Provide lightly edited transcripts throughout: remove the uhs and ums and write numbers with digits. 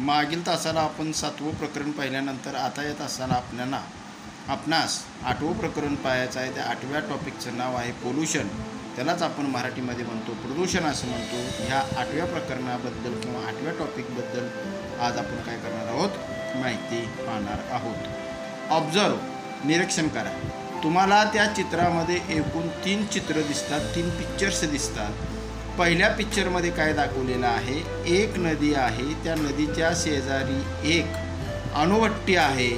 मागील तासाला आपण 7वं प्रकरण पाहिल्यानंतर आता या तासाला आपणास 8वं प्रकरण पाहायचं आहे. त्या 8व्या टॉपिकचं नाव आहे पोल्युशन. त्यालाच आपण मराठीमध्ये म्हणतो प्रदूषण असं म्हणतो. ह्या 8व्या प्रकरणाबद्दल किंवा 8व्या टॉपिकबद्दल आज आपण काय करणार आहोत, माहिती पाहणार आहोत. ऑब्झर्व, निरीक्षण करा. तुम्हाला त्या चित्रामध्ये एकूण 3 चित्र दिसतात, 3 पिक्चर्स दिसतात. पहिल्या पिक्चरमध्ये काय दाखवलेलं आहे, एक नदी आहे. त्या नदीच्या शेजारी एक अणुभट्टी आहे.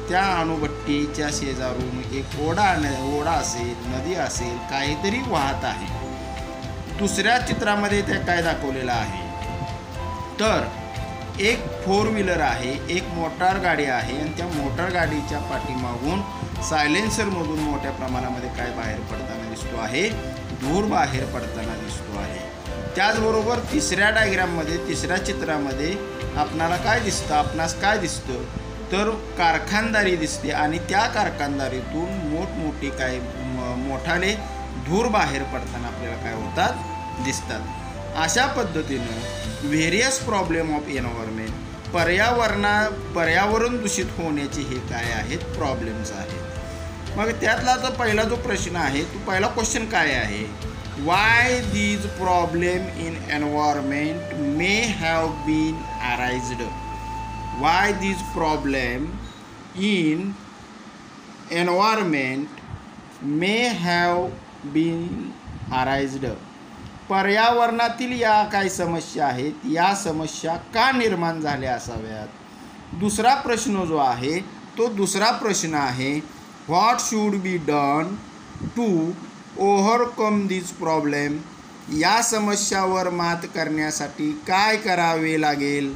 त्या अणुभट्टीच्या शेजारून एक ओढा असेल, नदी असेल, काहीतरी वाहत आहे. दुसऱ्या चित्रामध्ये ते काय दाखवलेलं आहे, तर एक 4 व्हीलर आहे, एक मोटार गाडी आहे आणि त्या मोटार गाडीच्या पाठीमागून सायलेन्सरमधून मोठ्या प्रमाणामध्ये काय बाहेर पडताना दिसतो आहे, धूर बाहेर पडताना दिसतो आहे. त्याचबरोबर तिसऱ्या चित्रामध्ये आपणाला काय दिसतं, आपणास काय दिसतं, तर कारखानदारी दिसते आणि त्या कारखानदारीतून मोठमोठी काय मोठाले धूर बाहेर पडताना आपल्याला काय होतात, दिसतात. अशा पद्धतीनं व्हेरियस प्रॉब्लेम ऑफ एन्व्हायरमेंट, पर्यावरण दूषित होण्याचे हे काय आहेत, प्रॉब्लेम्स आहेत. मग त्यातला तर पहिला जो प्रश्न आहे, तो पहिला क्वेश्चन काय आहे, why these problem in environment may have been arised. Why these problem in environment may have been arised. पर्यावरणातील या काही समस्या आहेत, या समस्या का निर्माण झाल्या असाव्यात. दुसरा प्रश्न जो आहे, तो दुसरा प्रश्न आहे, what should be done to overcome this problem. या समस्यावर मात करण्यासाठी काय करावे लागेल.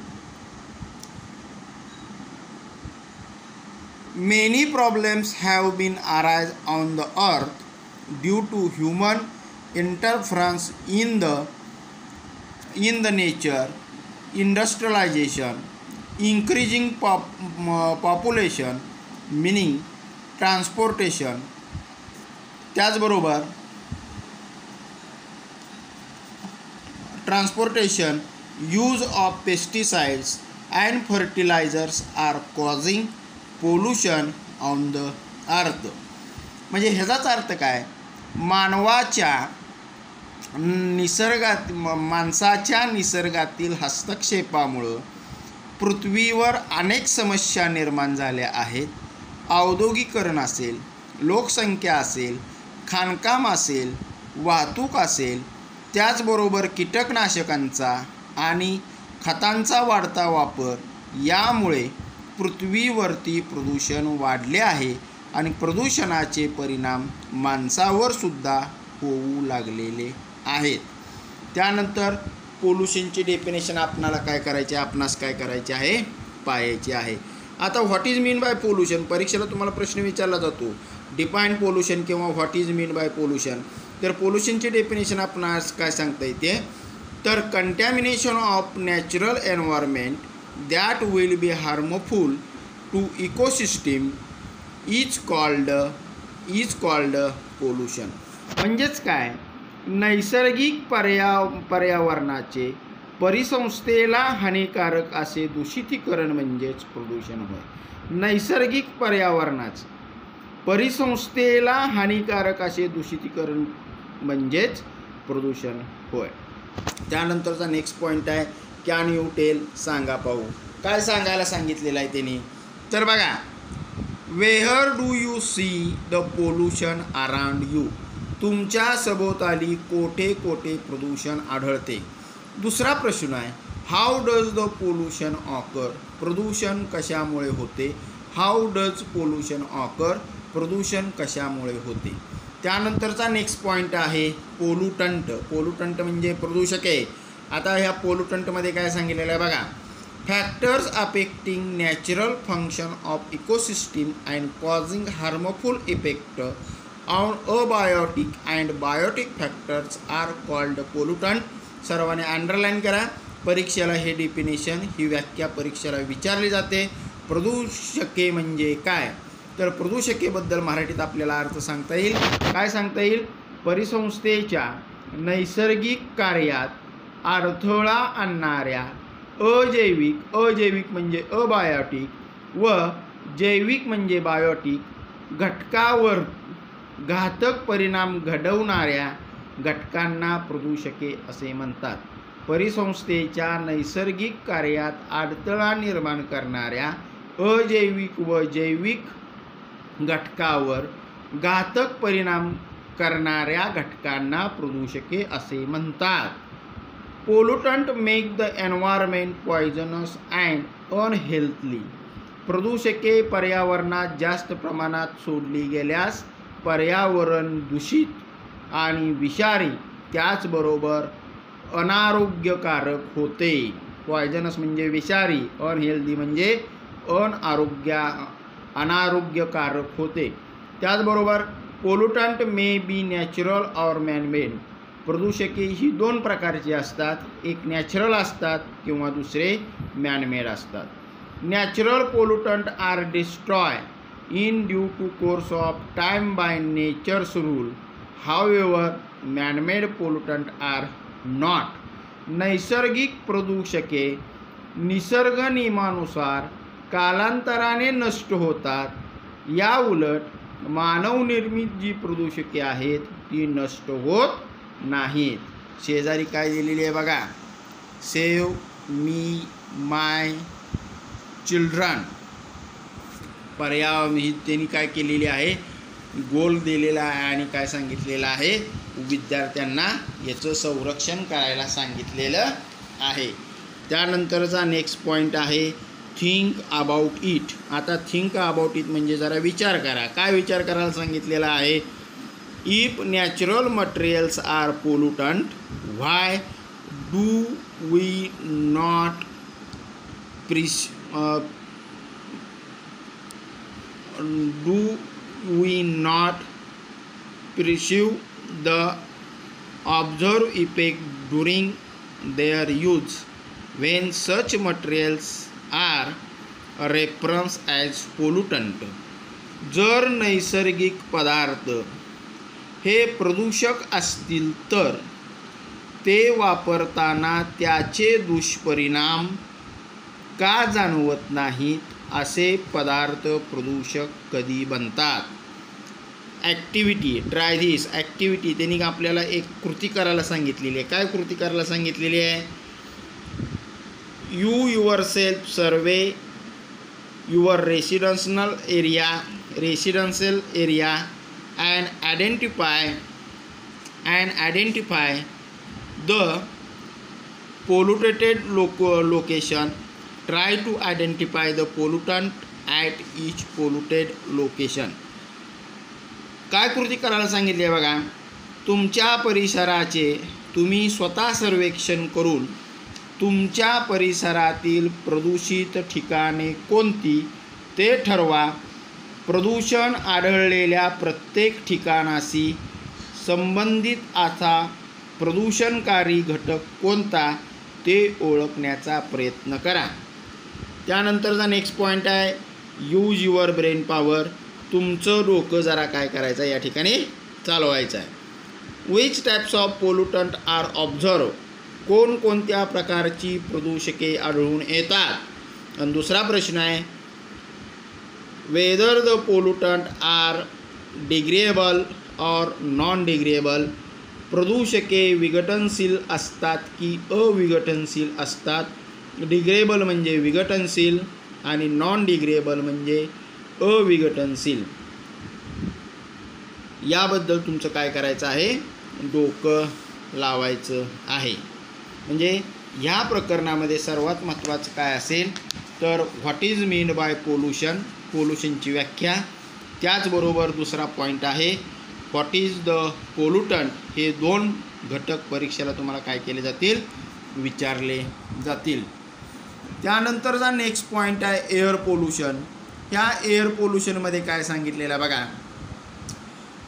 Many problems have been arise on the earth due to human interference in the nature, industrialization, increasing population, meaning transportation. त्याचबरोबर transportation, use of pesticides and fertilizers are causing pollution on the earth. म्हणजे ह्याचाच अर्थ काय, माणसाच्या निसर्गातील हस्तक्षेपामुळं पृथ्वीवर अनेक समस्या निर्माण झाल्या आहेत. औद्योगिकरण असेल, लोकसंख्या असेल, खाणकाम असेल, वाहतूक असेल, त्याचबरोबर कीटकनाशकांचा आणि खतांचा वाढता वापर यामुळे पृथ्वीवरती प्रदूषण वाढले आहे आणि प्रदूषणाचे परिणाम माणसावर सुद्धा होऊ लागलेले आहेत. त्यानंतर पोल्युशनची डेफिनेशन आपणाला काय करायचे, आपणास काय करायचे आहे, पाहायचे आहे. आता what is mean by pollution, परीक्षेला तुम्हाला प्रश्न विचारला जातो, डिफाईन पोल्युशन किंवा what is mean by pollution. तर पोल्युशनची डेफिनेशन आपणास काय सांगता येते, तर contamination of natural environment that will be harmful to ecosystem is called pollution. म्हणजेच काय, नैसर्गिक पर्यावरणाचे परिसंस्थेला हानिकारक असे दूषितीकरण म्हणजेच प्रदूषण होय. नैसर्गिक पर्यावरणाचे परिसंस्थेला हानिकारक असे दूषितीकरण म्हणजेच प्रदूषण होय. त्यानंतरचा नेक्स्ट पॉईंट आहे, कॅन यू टेल, सांगा पाहू. काय सांगायला सांगितलेलं आहे त्यांनी, तर बघा, where do you see the pollution around you. तुमच्या सभोवताली कोठे कोठे प्रदूषण आढळते. दुसरा प्रश्न आहे, how does the pollution occur. प्रदूषण कशामुळे होते. हाऊ डज पोल्युशन ऑकर, प्रदूषण कशामुळे होते. त्यानंतरचा नेक्स्ट पॉईंट आहे पोल्युटंट. पोल्युटंट म्हणजे प्रदूषके. आता ह्या पोल्युटंटमध्ये काय सांगितलेलं आहे बघा, factors affecting natural function of ecosystem and causing harmful effect on abiotic and biotic factors are called pollutant. सर्वांनी अंडरलाईन करा. परीक्षेला हे डेफिनेशन, ही व्याख्या परीक्षेला विचारली जाते. प्रदूषके म्हणजे काय, तर प्रदूषकेबद्दल मराठीत आपल्याला अर्थ सांगता येईल. काय सांगता येईल, परिसंस्थेच्या नैसर्गिक कार्यात अडथळा आणणाऱ्या अजैविक म्हणजे अबायोटिक व जैविक म्हणजे बायोटिक घटकावर घातक परिणाम घडवणाऱ्या घटकांना प्रदूषके असे म्हणतात. परिसंस्थेच्या नैसर्गिक कार्यात अडथळा निर्माण करणाऱ्या अजैविक व जैविक घटकावर घातक परिणाम करणाऱ्या घटकांना प्रदूषके असे म्हणतात. Pollutant make the environment poisonous and unhealthy. प्रदूषके पर्यावरणात जास्त प्रमाणात सोडली गेल्यास पर्यावरण दूषित आणि विषारी त्याचबरोबर अनारोग्यकारक होते. पॉयझनस म्हणजे विषारी, अनहेल्दी म्हणजे अनारोग्यकारक होते. त्याचबरोबर pollutant may be natural or manmade. प्रदूषके ही दोन प्रकारची असतात, एक नॅचरल असतात किंवा दुसरे मॅनमेड असतात. Natural pollutant are destroy in due to course of time by nature's rule. However, man-made pollutant are not. नैसर्गिक प्रदूषके निसर्ग नियमानुसार कालांतराने नष्ट होतात. या उलट मानवनिर्मित जी प्रदूषके आहेत ती नष्ट होत नाहीत. शेजारी काय दिलेली आहे बघा, सेव्ह मी माय चिल्ड्रन. पर्यावरण त्यांनी काय केलेली आहे, गोल दिलेला आहे आणि काय सांगितलेलं आहे, विद्यार्थ्यांना याचं संरक्षण करायला सांगितलेलं आहे. त्यानंतरचा नेक्स्ट पॉईंट आहे थिंक अबाउट इट. आता थिंक अबाउट इट म्हणजे जरा विचार करा. काय विचार करायला सांगितलेलं आहे, if natural materials are pollutant why do we not perceive the observed effect during their use when such materials are referenced as pollutant. जर नैसर्गिक पदार्थ हे प्रदूषक असतील तर ते वापरताना त्याचे दुष्परिणाम का जाणवत नाहीत. असे पदार्थ प्रदूषक कधी बनतात. Activity try this. ॲक्टिव्हिटी त्यांनी आपल्याला एक कृती करायला सांगितलेली आहे. काय कृती करायला सांगितलेली आहे, you your self survey your residential area and identify the polluted location. Try to identify the pollutant at each polluted location. काय कृती करायला सांगितली आहे बघा, तुमच्या परिसराचे तुम्ही स्वतः सर्वेक्षण करून तुमच्या परिसरातील प्रदूषित ठिकाणे कोणती ते ठरवा. प्रदूषण आढळलेल्या प्रत्येक ठिकाणाशी संबंधित असा प्रदूषणकारी घटक कोणता ते ओळखण्याचा प्रयत्न करा. त्यानंतरचा नेक्स्ट पॉईंट आहे यूज युअर ब्रेन पॉवर. तुमचं डोकं जरा काय करायचं या ठिकाणी चालवायचं आहे. Which types of pollutant are observe. कोणकोणत्या प्रकारची प्रदूषके आढळून येतात. आणि दुसरा प्रश्न आहे whether the pollutant are degradable or non degradable. प्रदूषके विघटनशील असतात की अविघटनशील असतात. डिग्रेडेबल म्हणजे विघटनशील आणि नॉन डिग्रेडेबल म्हणजे अविघटनशील. याबद्दल तुमचं काय करायचं आहे, डोकं लावायचं आहे. म्हणजे ह्या प्रकरणामध्ये सर्वात महत्त्वाचं काय असेल तर what is mean by pollution, पोल्युशनची व्याख्या. त्याचबरोबर दुसरा पॉईंट आहे व्हॉट इज द पोल्युटंट. हे दोन घटक परीक्षेला तुम्हाला काय केले जातील, विचारले जातील. त्यानंतरचा नेक्स्ट पॉईंट आहे एअर पोल्युशन. ह्या एअर पोल्युशनमध्ये काय सांगितलेलं आहे बघा,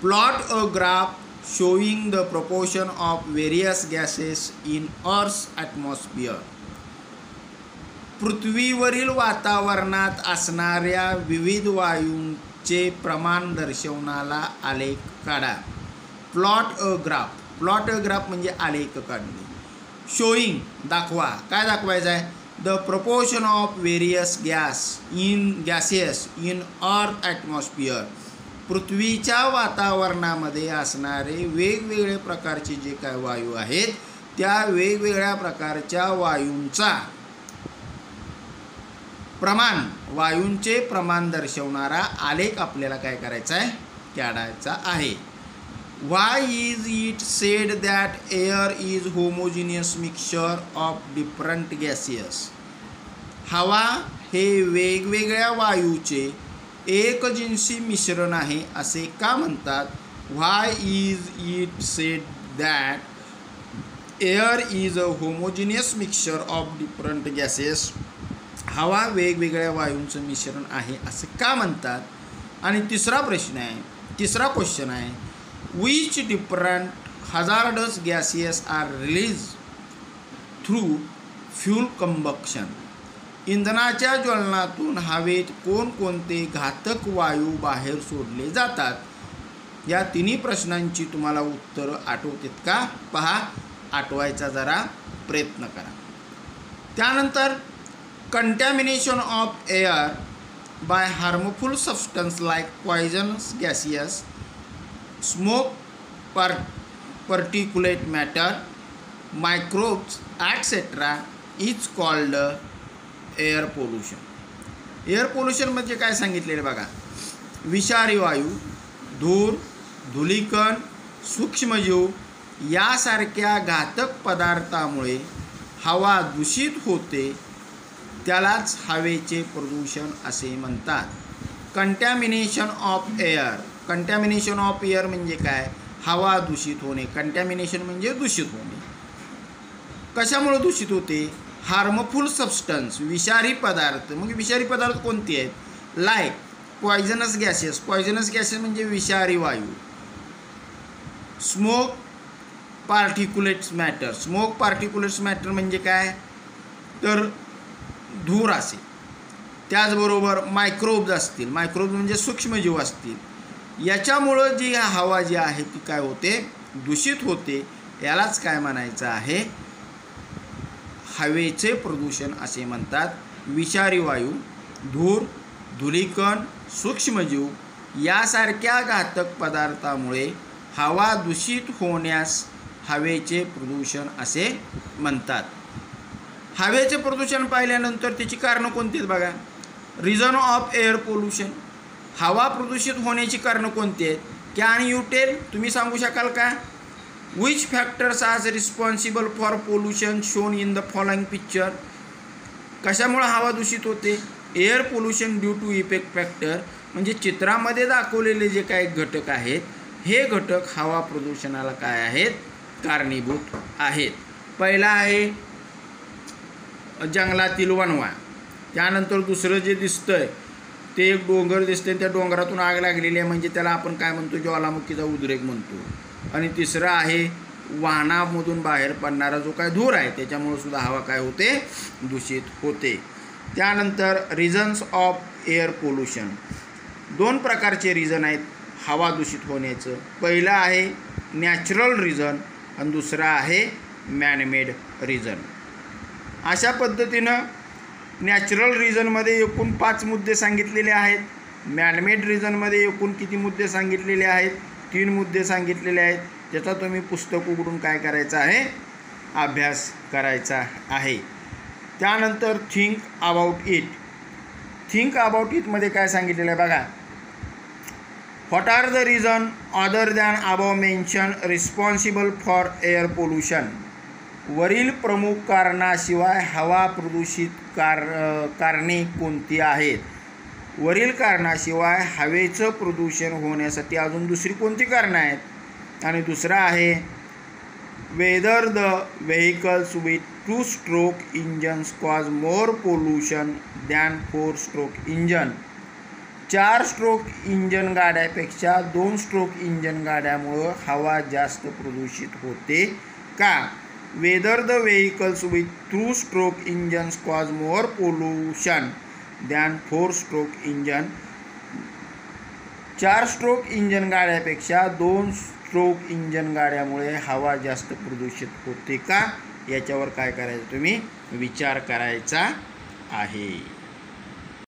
plot a graph showing the proportion of various gases in earth's atmosphere. पृथ्वीवरील वातावरणात असणाऱ्या विविध वायूंचे प्रमाण दर्शवणारा आलेख काढा. Plot a graph. Plot a graph म्हणजे आलेख काढणे. शोईंग दाखवा. काय दाखवायचं आहे, the proportion of various gases in earth atmosphere, पृथ्वीच्या वातावरणामध्ये असणारे वेगवेगळे प्रकारचे जे काय वायू आहेत त्या वेगवेगळ्या प्रकारच्या वायूंचा वायूंचे प्रमाण दर्शवणारा आलेख आपल्याला काय करायचा आहे, काढायचा आहे. Why is it said that air is homogeneous mixture of different gases? हवा हे वेगवेगळ्या वायूचे एकजिन्सी मिश्रण आहे असे का म्हणतात? Why is it said that air is a homogeneous mixture of different gases? हवा वेगवेगळ्या वायूंचं मिश्रण आहे असे का म्हणतात? आणि तिसरा क्वेश्चन आहे, which different hazardous gases are released through fuel combustion? इंधनाच्या ज्वलनातून हवेत कोणकोणते घातक वायू बाहेर सोडले जातात? या तिन्ही प्रश्नांची तुम्हाला उत्तरं आठवतात का? पहा, आठवायचा जरा प्रयत्न करा. त्यानंतर contamination of air by harmful substance like poisonous gases, smoke, particulate matter, microbes, etc. is called air pollution. Air pollution म्हणजे काय सांगितलेलं बघा, विषारी वायू, धूर, धूलिकण, सूक्ष्मजीव यासारख्या घातक पदार्थामुळे हवा दूषित होते, त्यालाच हवेचे प्रदूषण असे म्हणतात. कंटॅमिनेशन ऑफ एअर म्हणजे काय? हवा दूषित होणे. कंटॅमिनेशन म्हणजे दूषित होणे. कशामुळे दूषित होते? हार्मफुल सबस्टन्स, विषारी पदार्थ. मग विषारी पदार्थ कोणते आहेत? लाईक पॉयझनस गॅसेस म्हणजे विषारी वायू. स्मोक पार्टिक्युलेट्स मॅटर म्हणजे काय? तर धूर असेल. त्याचबरोबर मायक्रोब्स असतील, मायक्रोब्स म्हणजे सूक्ष्मजीव असतील. याच्यामुळं जी हवा जी आहे ती काय होते? दूषित होते. यालाच काय म्हणायचं आहे? हवेचे प्रदूषण असे म्हणतात. विषारी वायू, धूर, धूलिकण, सूक्ष्मजीव यासारख्या घातक पदार्थामुळे हवा दूषित होण्यास हवेचे प्रदूषण असे म्हणतात. हवेचे प्रदूषण पाहिल्यानंतर त्याची कारणं कोणती आहेत बघा. रिझन ऑफ एअर पोल्युशन, हवा प्रदूषित होण्याची कारणं कोणती आहेत? कॅन यू टेल, तुम्ही सांगू शकाल का? Which factors are responsible for pollution shown in the following picture. कशामुळे हवा दूषित होते? Air pollution due to effect factor, म्हणजे चित्रामध्ये दाखवलेले जे काही घटक आहेत हे घटक हवा प्रदूषणाला काय आहेत? कारणीभूत आहेत. पहिला आहे जंगलातील वणवा. त्यानंतर दुसरं जे दिसतंय ते एक डोंगर दिसतंय, त्या डोंगरातून आग लागलेली आहे म्हणजे त्याला आपण काय म्हणतो? ज्वालामुखीचा उद्रेक म्हणतो. आणि तिसरं आहे वाहनामधून बाहेर पडणारा जो काय धूर आहे त्याच्यामुळे सुद्धा हवा काय होते? दूषित होते. त्यानंतर रिझन्स ऑफ एअर पोल्युशन, दोन प्रकारचे रिझन आहेत हवा दूषित होण्याचं. पहिलं आहे नॅचरल रिझन आणि दुसरं आहे मॅनमेड रिझन. अशा पद्धतीनं नॅचरल रिझनमध्ये एकूण 5 मुद्दे सांगितलेले आहेत. मॅनमेड रिझनमध्ये एकूण किती मुद्दे सांगितलेले आहेत? 3 मुद्दे सांगितलेले आहेत. त्याचा तुम्ही पुस्तक उघडून काय करायचं आहे? अभ्यास करायचा आहे. त्यानंतर थिंक अबाउट इटमध्ये काय सांगितलेलं आहे बघा. What are the reason other than above mention responsible for air pollution. वरील प्रमुख कारणाशिवाय हवा प्रदूषित कारणे कोणती आहेत? वरील कारणाशिवाय हवेचं प्रदूषण होण्यासाठी अजून दुसरी कोणती कारणं आहेत? आणि दुसरा आहे whether the vehicles with 2 stroke engines cause more pollution than 4 stroke engine. 4 stroke engine गाड्यापेक्षा 2 स्ट्रोक इंजन गाड्यामुळं हवा जास्त प्रदूषित होते का? Whether the vehicles with 2 stroke engines cause more pollution than 4 stroke engine. 4 stroke engine गाड्यापेक्षा 2 स्ट्रोक इंजन गाड्यामुळे हवा जास्त प्रदूषित होते का? याच्यावर काय करायचं? तुम्ही विचार करायचा आहे.